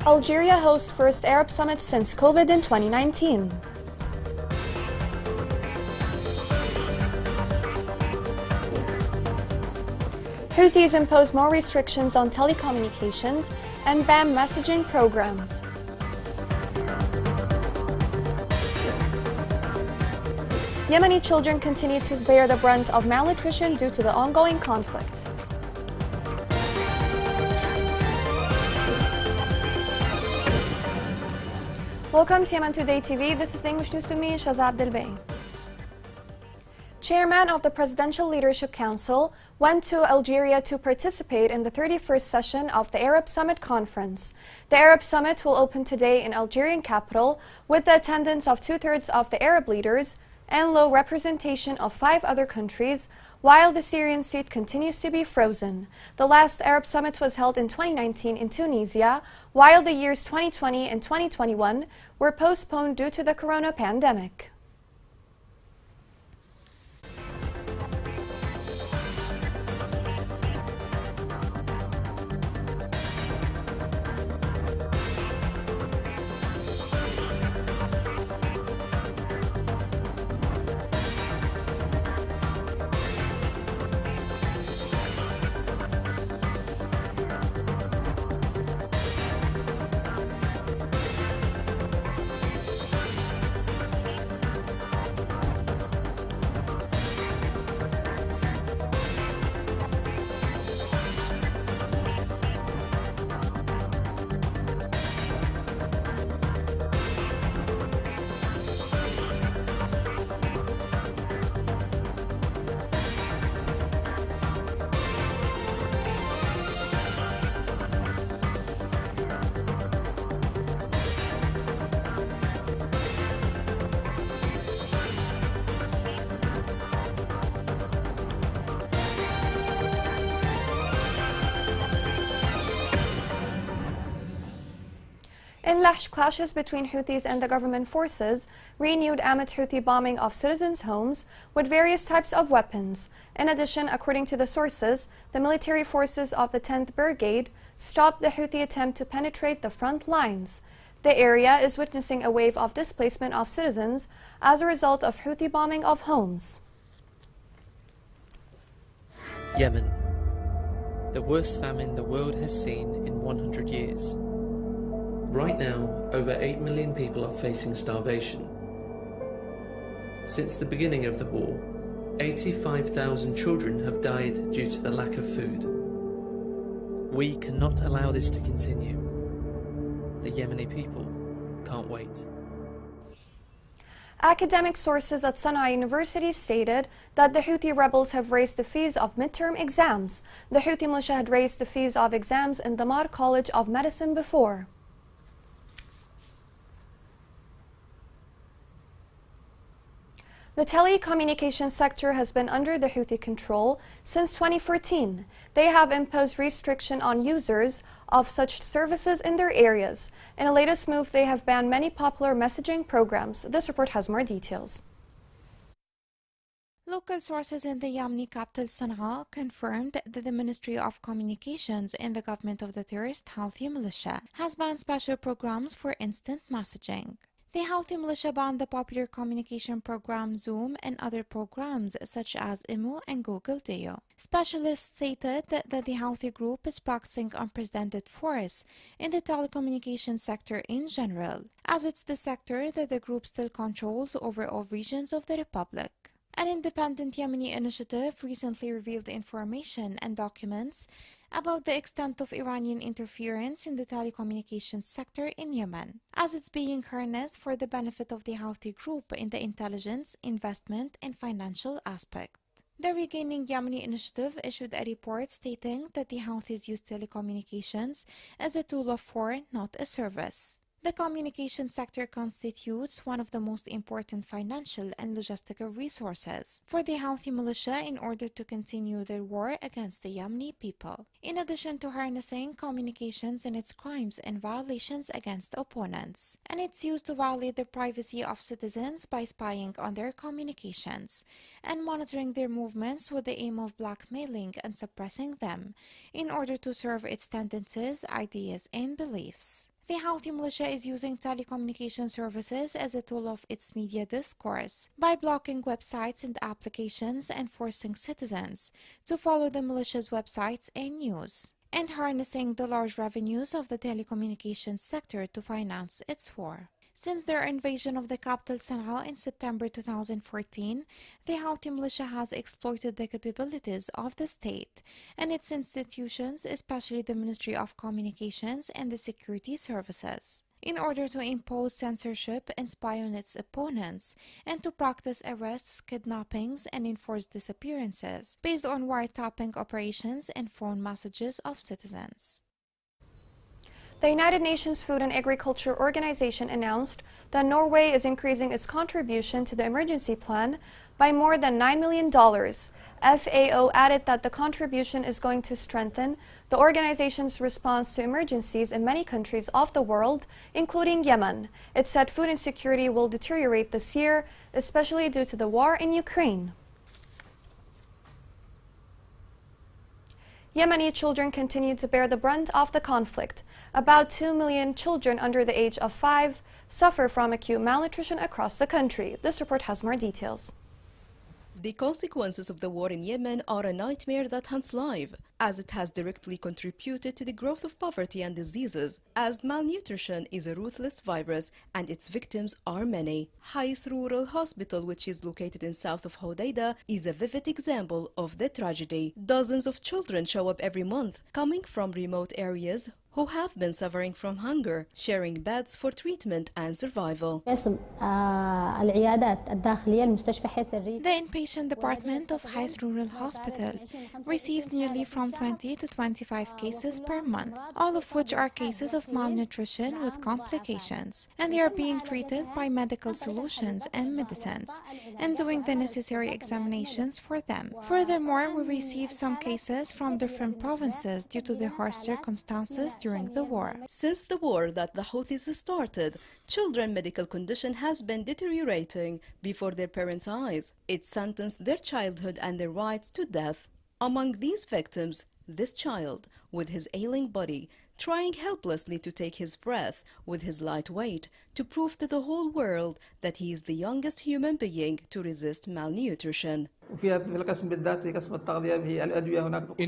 Algeria hosts first Arab summit since COVID in 2019. Houthis impose more restrictions on telecommunications and ban messaging programs. Yemeni children continue to bear the brunt of malnutrition due to the ongoing conflict. Welcome to Yemen Today TV. This is English News with me, Shazza Abdelbay. Chairman of the Presidential Leadership Council went to Algeria to participate in the 31st session of the Arab Summit Conference. The Arab Summit will open today in Algerian capital with the attendance of two-thirds of the Arab leaders and low representation of 5 other countries, while the Syrian seat continues to be frozen. The last Arab Summit was held in 2019 in Tunisia, while the years 2020 and 2021 were postponed due to the corona pandemic. In Lahj, clashes between Houthis and the government forces renewed amid Houthi bombing of citizens' homes with various types of weapons. In addition, according to the sources, the military forces of the 10th Brigade stopped the Houthi attempt to penetrate the front lines. The area is witnessing a wave of displacement of citizens as a result of Houthi bombing of homes. Yemen, the worst famine the world has seen in 100 years. Right now, over 8 million people are facing starvation. Since the beginning of the war, 85,000 children have died due to the lack of food. We cannot allow this to continue. The Yemeni people can't wait. Academic sources at Sana'a University stated that the Houthi rebels have raised the fees of midterm exams. The Houthi militia had raised the fees of exams in Damar College of Medicine before. The telecommunications sector has been under the Houthi control since 2014. They have imposed restriction on users of such services in their areas. In a latest move, they have banned many popular messaging programs. This report has more details. Local sources in the Yemeni capital Sana'a confirmed that the Ministry of Communications in the government of the terrorist Houthi militia has banned special programs for instant messaging. The Houthi militia banned the popular communication program Zoom and other programs such as Imo and Google Duo. Specialists stated that the Houthi group is practicing unprecedented force in the telecommunications sector in general, as it's the sector that the group still controls over all regions of the republic. An independent Yemeni initiative recently revealed information and documents about the extent of Iranian interference in the telecommunications sector in Yemen, as it's being harnessed for the benefit of the Houthi group in the intelligence, investment, and financial aspect. The Regaining Yemeni initiative issued a report stating that the Houthis use telecommunications as a tool of war, not a service. The communication sector constitutes one of the most important financial and logistical resources for the Houthi militia in order to continue their war against the Yemeni people, in addition to harnessing communications and its crimes and violations against opponents. And it's used to violate the privacy of citizens by spying on their communications and monitoring their movements with the aim of blackmailing and suppressing them in order to serve its tendencies, ideas, and beliefs. The Houthi militia is using telecommunication services as a tool of its media discourse by blocking websites and applications and forcing citizens to follow the militia's websites and news, and harnessing the large revenues of the telecommunications sector to finance its war. Since their invasion of the capital Sana'a in September 2014, the Houthi militia has exploited the capabilities of the state and its institutions, especially the Ministry of Communications and the Security Services, in order to impose censorship and spy on its opponents, and to practice arrests, kidnappings, and enforced disappearances based on wiretapping operations and phone messages of citizens. The United Nations Food and Agriculture Organization announced that Norway is increasing its contribution to the emergency plan by more than $9 million. FAO added that the contribution is going to strengthen the organization's response to emergencies in many countries of the world, including Yemen. It said food insecurity will deteriorate this year, especially due to the war in Ukraine. Yemeni children continue to bear the brunt of the conflict. About 2 million children under the age of 5 suffer from acute malnutrition across the country. This report has more details. The consequences of the war in Yemen are a nightmare that hunts live, as it has directly contributed to the growth of poverty and diseases, as malnutrition is a ruthless virus and its victims are many. Hais Rural Hospital, which is located in south of Hodeidah, is a vivid example of the tragedy. Dozens of children show up every month, coming from remote areas, who have been suffering from hunger, sharing beds for treatment and survival. The inpatient department of Hais Rural Hospital receives nearly from 20 to 25 cases per month, all of which are cases of malnutrition with complications, and they are being treated by Medical Solutions and Medicines and doing the necessary examinations for them. Furthermore, we receive some cases from different provinces due to the harsh circumstances during the war. Since the war that the Houthis started, children's medical condition has been deteriorating before their parents' eyes. It sentenced their childhood and their rights to death. Among these victims, this child, with his ailing body, trying helplessly to take his breath with his light weight to prove to the whole world that he is the youngest human being to resist malnutrition. In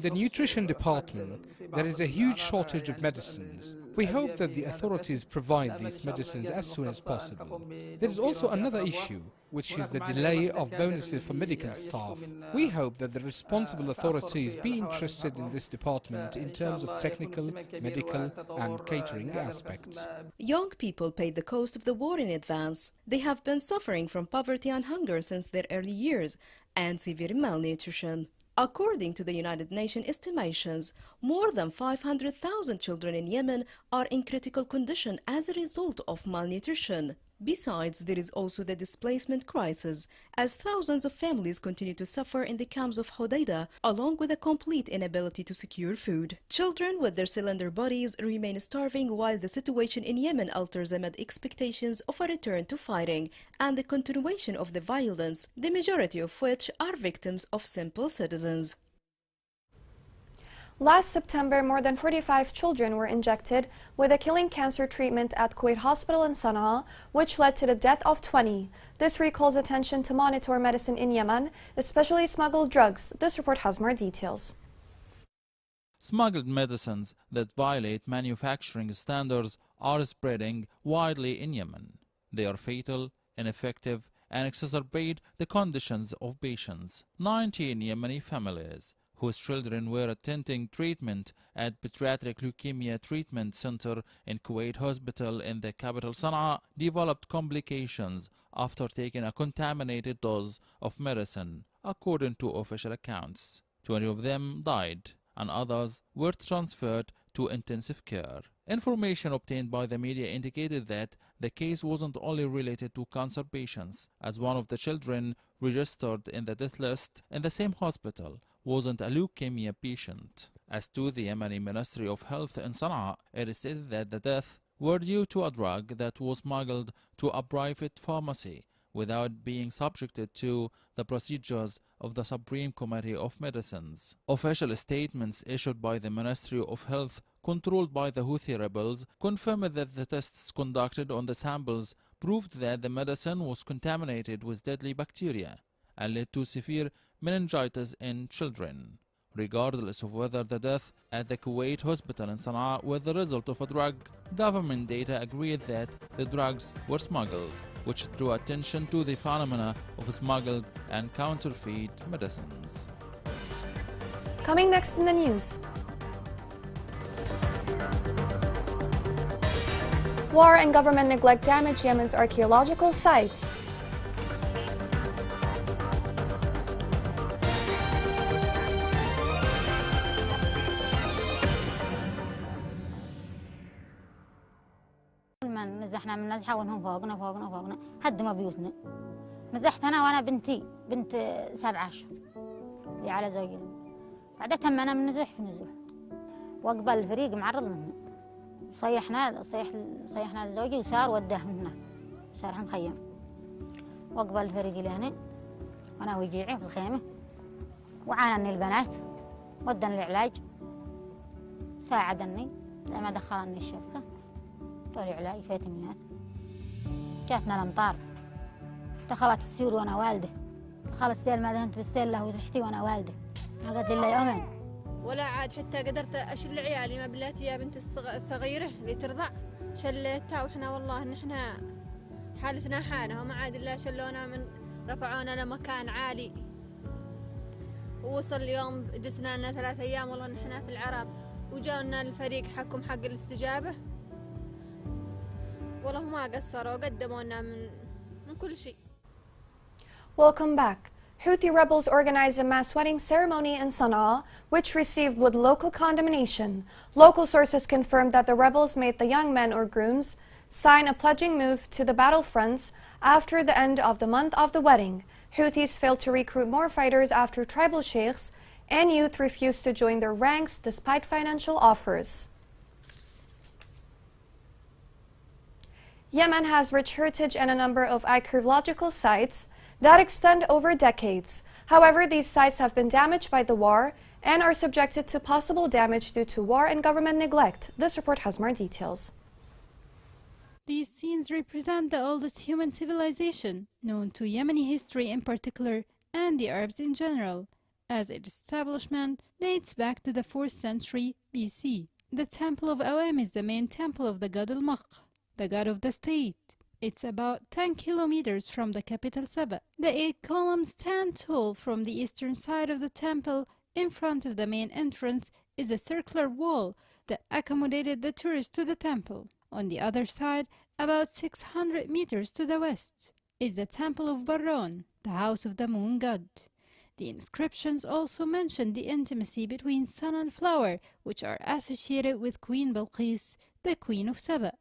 the nutrition department, there is a huge shortage of medicines. We hope that the authorities provide these medicines as soon as possible. There is also another issue, which is the delay of bonuses for medical staff. We hope that the responsible authorities be interested in this department in terms of technical, medical, and catering aspects. Young people pay the cost of the war in advance. They have been suffering from poverty and hunger since their early years and severe malnutrition. According to the United Nations estimations, more than 500,000 children in Yemen are in critical condition as a result of malnutrition. Besides, there is also the displacement crisis, as thousands of families continue to suffer in the camps of Hodeidah, along with a complete inability to secure food. Children with their cylinder bodies remain starving while the situation in Yemen alters amid expectations of a return to fighting and the continuation of the violence, the majority of which are victims of simple citizens. Last September, more than 45 children were injected with a killing cancer treatment at Kuwait Hospital in Sana'a, which led to the death of 20. This recalls attention to monitor medicine in Yemen, especially smuggled drugs. This report has more details. Smuggled medicines that violate manufacturing standards are spreading widely in Yemen. They are fatal, ineffective, and exacerbate the conditions of patients. 19 Yemeni families whose children were attending treatment at Pediatric Leukemia Treatment Center in Kuwait Hospital in the capital Sana'a developed complications after taking a contaminated dose of medicine, according to official accounts. 20 of them died, and others were transferred to intensive care. Information obtained by the media indicated that the case wasn't only related to cancer patients, as one of the children registered in the death list in the same hospital wasn't a leukemia patient. As to the Yemeni Ministry of Health in Sana'a, it is stated that the deaths were due to a drug that was smuggled to a private pharmacy without being subjected to the procedures of the Supreme Committee of Medicines. Official statements issued by the Ministry of Health, controlled by the Houthi rebels, confirmed that the tests conducted on the samples proved that the medicine was contaminated with deadly bacteria and led to severe meningitis in children. Regardless of whether the death at the Kuwait hospital in Sana'a was the result of a drug, government data agreed that the drugs were smuggled, which drew attention to the phenomena of smuggled and counterfeit medicines. Coming next in the news. War and government neglect damage Yemen's archaeological sites. نزحنا من نزحة وانهم فوقنا هدموا بيوتنا. نزحت أنا وأنا بنتي بنت 7 أشهر اللي على زوجي. بعدها تم أنا من نزح في نزوح. وقبل الفريق معرض منه. صيحنا لزوجي وصار وداه هنا. صار مخيم. وقبل الفريق اللي هنا وأنا وجيعي في الخيمة. وعانني البنات ودني العلاج. ساعدني لما دخلني الشبكة. طلع علاج فيتامينات. جاتنا الأمطار. دخلت السيول وأنا والدة. دخلت السيل ما دهنت بالسيل له تحتي وأنا والدة. ما قلت لي يومين. ولا عاد حتى قدرت أشل عيالي ما بلاتي يا بنت الصغيرة اللي ترضع شليتها وإحنا والله نحن حالتنا حالة وما عاد إلا شلونا من رفعونا لمكان عالي. ووصل اليوم جسنا لنا 3 أيام والله نحن في العرب وجاونا الفريق حقهم حق الاستجابة. والله ما قصروا قدموا لنا من كل شيء. Welcome back. Houthi rebels organized a mass wedding ceremony in Sana'a, which received with local condemnation. Local sources confirmed that the rebels made the young men or grooms sign a pledging move to the battlefronts after the end of the month of the wedding. Houthis failed to recruit more fighters after tribal sheikhs and youth refused to join their ranks despite financial offers. Yemen has rich heritage and a number of archaeological sites that extend over decades. However, these sites have been damaged by the war and are subjected to possible damage due to war and government neglect. This report has more details. These scenes represent the oldest human civilization known to Yemeni history in particular and the Arabs in general, as its establishment dates back to the 4th century BC. The Temple of Awam is the main temple of the god Al-Maq, the god of the state. It's about 10 kilometers from the capital Saba. The 8 columns stand tall. From the eastern side of the temple, in front of the main entrance, is a circular wall that accommodated the tourists to the temple. On the other side, about 600 meters to the west, is the temple of Barron, the house of the moon god. The inscriptions also mention the intimacy between sun and flower, which are associated with Queen Balqis, the queen of Saba.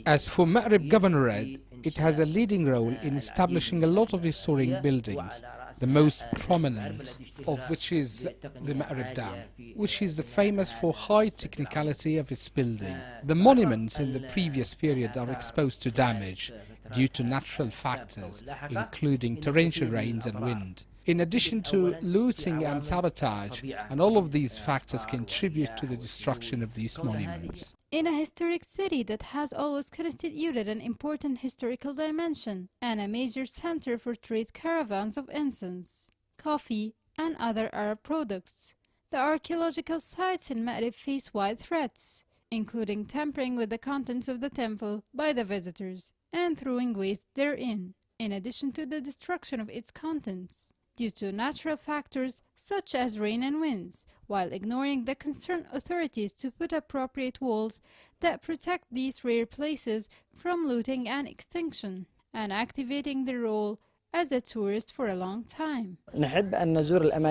As for Ma'rib Governorate, it has a leading role in establishing a lot of historic buildings, the most prominent of which is the Ma'rib Dam, which is famous for high technicality of its building. The monuments in the previous period are exposed to damage due to natural factors, including torrential rains and wind. In addition to looting and sabotage, and all of these factors contribute to the destruction of these monuments. In a historic city that has always constituted an important historical dimension and a major center for trade caravans of incense, coffee, and other Arab products, the archaeological sites in Ma'rib face wide threats, including tampering with the contents of the temple by the visitors and throwing waste therein, in addition to the destruction of its contents, due to natural factors such as rain and winds, while ignoring the concerned authorities to put appropriate walls that protect these rare places from looting and extinction, and activating their role as a tourist for a long time.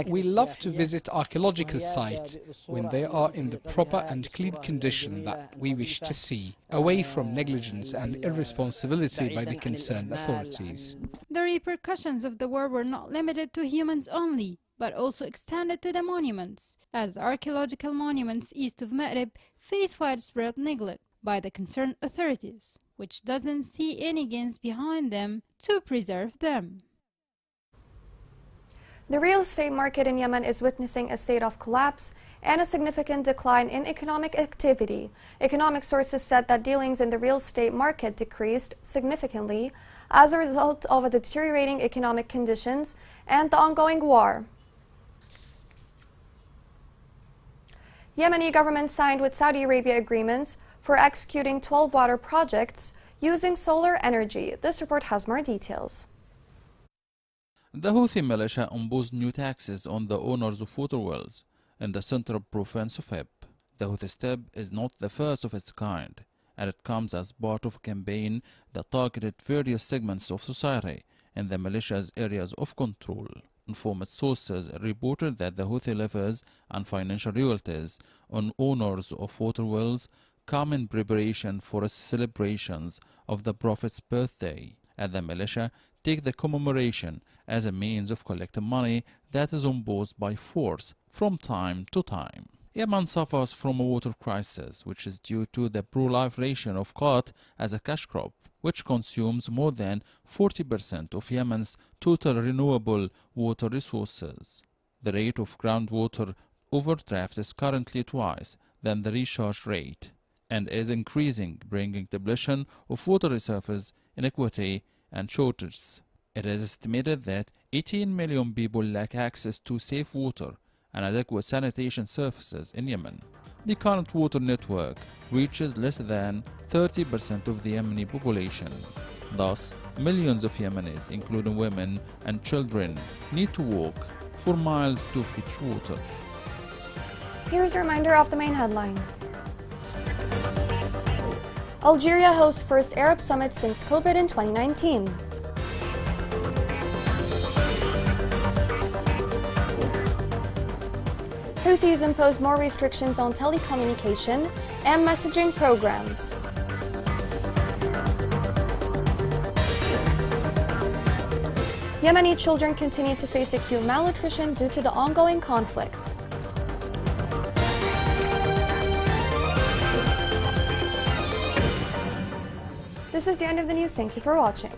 We love to visit archaeological sites when they are in the proper and clean condition that we wish to see, away from negligence and irresponsibility by the concerned authorities. The repercussions of the war were not limited to humans only, but also extended to the monuments, as archaeological monuments east of Ma'rib face widespread neglect. by the concerned authorities, which doesn't see any gains behind them to preserve them. The real estate market in Yemen is witnessing a state of collapse and a significant decline in economic activity. Economic sources said that dealings in the real estate market decreased significantly as a result of the deteriorating economic conditions and the ongoing war. Yemeni government signed with Saudi Arabia agreements for executing 12 water projects using solar energy. This report has more details. The Houthi militia imposed new taxes on the owners of water wells in the central province of Hib. The Houthi step is not the first of its kind, and it comes as part of a campaign that targeted various segments of society in the militia's areas of control. Informed sources reported that the Houthi levies and financial royalties on owners of water wells come in preparation for celebrations of the Prophet's birthday, and the militia take the commemoration as a means of collecting money that is imposed by force from time to time. Yemen suffers from a water crisis, which is due to the proliferation of cod as a cash crop, which consumes more than 40% of Yemen's total renewable water resources. The rate of groundwater overdraft is currently twice than the recharge rate and is increasing, bringing depletion of water reserves, inequity, and shortages. It is estimated that 18 million people lack access to safe water and adequate sanitation services in Yemen. The current water network reaches less than 30% of the Yemeni population. Thus, millions of Yemenis, including women and children, need to walk for miles to fetch water. Here's a reminder of the main headlines. Algeria hosts first Arab summit since COVID in 2019. Houthis impose more restrictions on telecommunication and messaging programs. Yemeni children continue to face acute malnutrition due to the ongoing conflict. This is the end of the news. Thank you for watching.